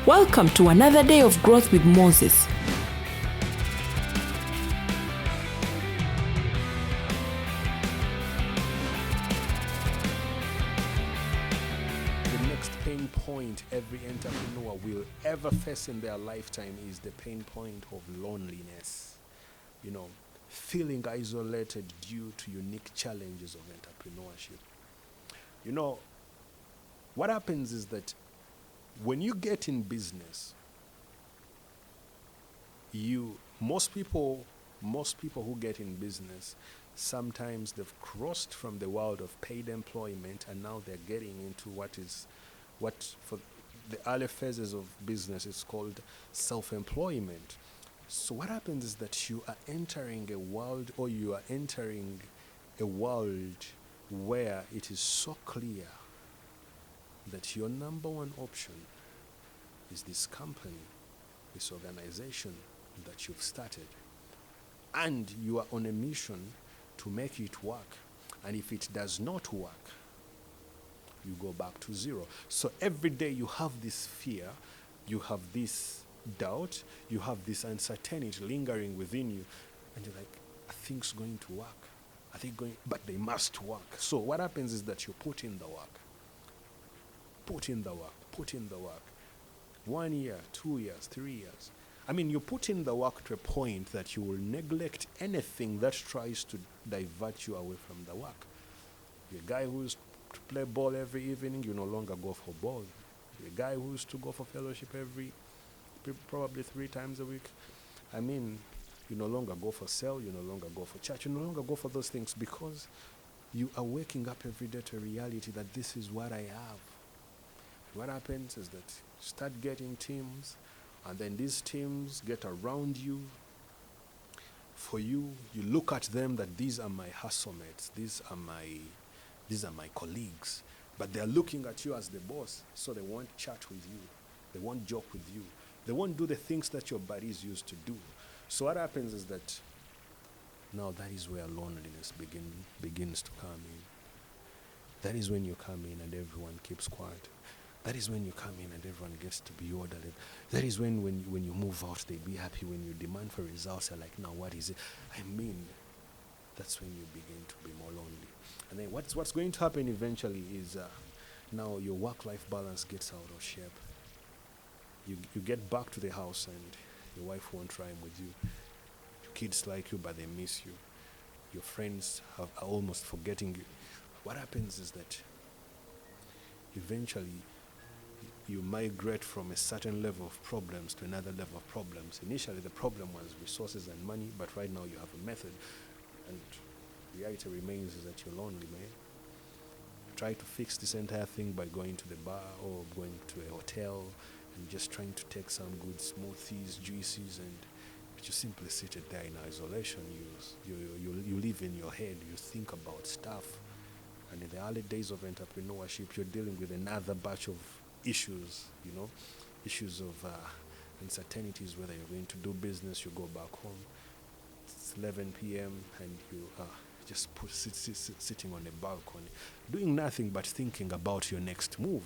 Welcome to another day of growth with Moses. The next pain point every entrepreneur will ever face in their lifetime is the pain point of loneliness. Feeling isolated due to unique challenges of entrepreneurship. What happens is that when you get in business, most people who get in business, sometimes they've crossed from the world of paid employment and now they're getting into what for the early phases of business is called self-employment. So what happens is that you are entering a world where it is so clear that your number one option is this company, this organization that you've started. And you are on a mission to make it work. And if it does not work, you go back to zero. So every day you have this fear, you have this doubt, you have this uncertainty lingering within you, and you're like, are things going to work? But they must work. So what happens is that you put in the work. Put in the work. 1 year, 2 years, 3 years. You put in the work to a point that you will neglect anything that tries to divert you away from the work. You're a guy who used to play ball every evening, you no longer go for ball. You're a guy who used to go for fellowship probably 3 times a week. You no longer go for cell, you no longer go for church, you no longer go for those things because you are waking up every day to a reality that this is what I have. What happens is that you start getting teams, and then these teams get around you. For you look at them that these are my hustle mates, these are my colleagues, but they're looking at you as the boss, so they won't chat with you, they won't joke with you, they won't do the things that your buddies used to do. So what happens is that now that is where loneliness begins to come in. That is when you come in and everyone keeps quiet. That is when you come in and everyone gets to be orderly. That is when you move out, they be happy. When you demand for results, they're like, now what is it? That's when you begin to be more lonely. And then what's going to happen eventually is now your work-life balance gets out of shape. You get back to the house and your wife won't rhyme with you. Your kids like you, but they miss you. Your friends are almost forgetting you. What happens is that eventually you migrate from a certain level of problems to another level of problems. Initially, the problem was resources and money, but right now you have a method. And reality remains is that you're lonely, man. Try to fix this entire thing by going to the bar or going to a hotel and just trying to take some good smoothies, juices, but you simply seated there in isolation. You live in your head, you think about stuff. And in the early days of entrepreneurship, you're dealing with another batch of issues of uncertainties, whether you're going to do business, you go back home, it's 11 p.m. and you are just sitting on a balcony, doing nothing but thinking about your next move.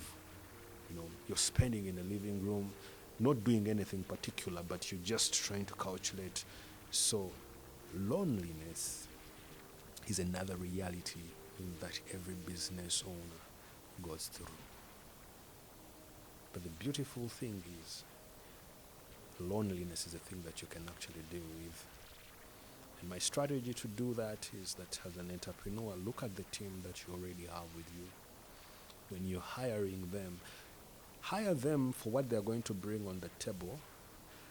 You're spending in the living room, not doing anything particular, but you're just trying to calculate. So loneliness is another reality that every business owner goes through. But the beautiful thing is, loneliness is a thing that you can actually deal with. And my strategy to do that is that as an entrepreneur, look at the team that you already have with you. When you're hiring them, hire them for what they're going to bring on the table,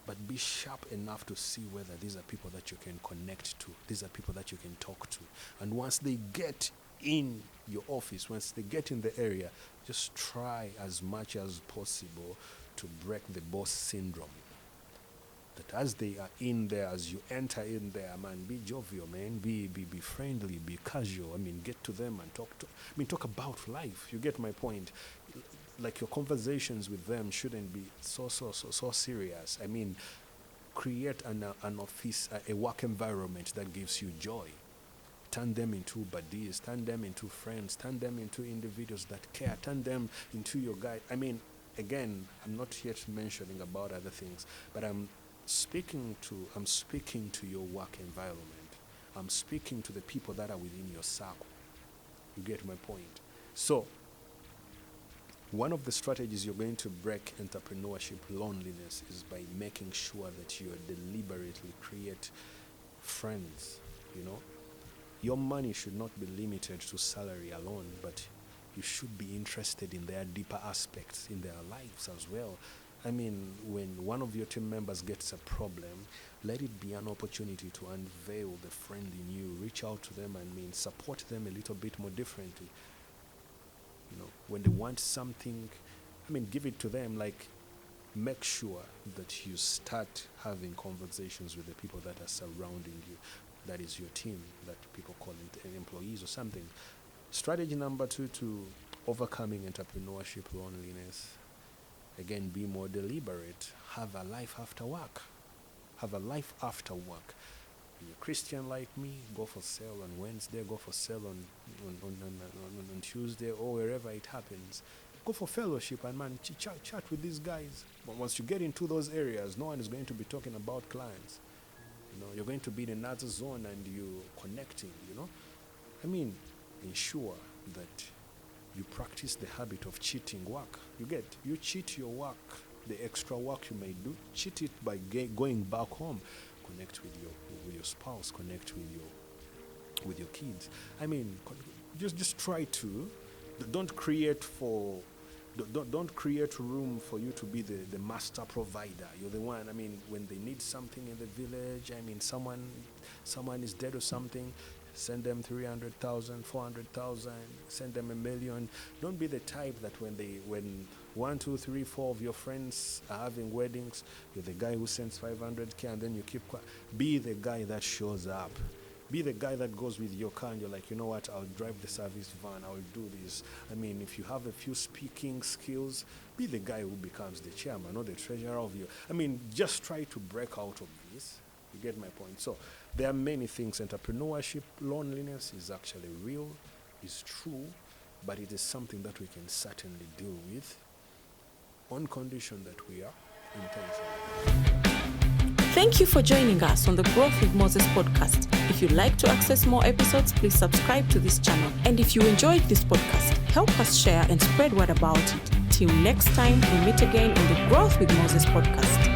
but be sharp enough to see whether these are people that you can connect to, these are people that you can talk to. And once they get in your office, once they get in the area, just try as much as possible to break the boss syndrome. That as they are in there, as you enter in there, man, be jovial, man, be friendly, be casual. Get to them and talk about life. You get my point. Like your conversations with them shouldn't be so serious. Create an office, a work environment that gives you joy. Turn them into buddies, turn them into friends, turn them into individuals that care, turn them into your guide. again, I'm not yet mentioning about other things, but I'm speaking to your work environment. I'm speaking to the people that are within your circle. You get my point? So, one of the strategies you're going to break entrepreneurship loneliness is by making sure that you deliberately create friends, you know. Your money should not be limited to salary alone, but you should be interested in their deeper aspects in their lives as well. I mean, when one of your team members gets a problem, let it be an opportunity to unveil the friend in you. Reach out to them and support them a little bit more differently. You know, when they want something, give it to them. Like, make sure that you start having conversations with the people that are surrounding you. That is your team, that people call it employees or something. Strategy number 2 to overcoming entrepreneurship loneliness. Again, be more deliberate. Have a life after work. Have a life after work. You're a Christian like me, go for sale on Wednesday, go for sale on Tuesday, or wherever it happens. Go for fellowship and chat with these guys. But once you get into those areas, no one is going to be talking about clients. You know, you're going to be in another zone and you're connecting, you know. Ensure that you practice the habit of cheating work. You cheat your work, the extra work you may do, cheat it by going back home. Connect with your spouse, connect with your kids. Just try to don't create room for you to be the master provider. You're the one. When they need something in the village, someone is dead or something, send them 300,000, 400,000, send them $1 million. Don't be the type that when 1, 2, 3, 4 of your friends are having weddings, you're the guy who sends 500K and then you keep quiet. Be the guy that shows up. Be the guy that goes with your car and you're like, you know what, I'll drive the service van, I'll do this. If you have a few speaking skills, be the guy who becomes the chairman or the treasurer of you. Just try to break out of this. You get my point? So there are many things. Entrepreneurship loneliness is actually real, is true, but it is something that we can certainly deal with on condition that we are intentional. Thank you for joining us on the Growth with Moses podcast. If you'd like to access more episodes, please subscribe to this channel. And if you enjoyed this podcast, help us share and spread word about it. Till next time, we meet again on the Growth with Moses podcast.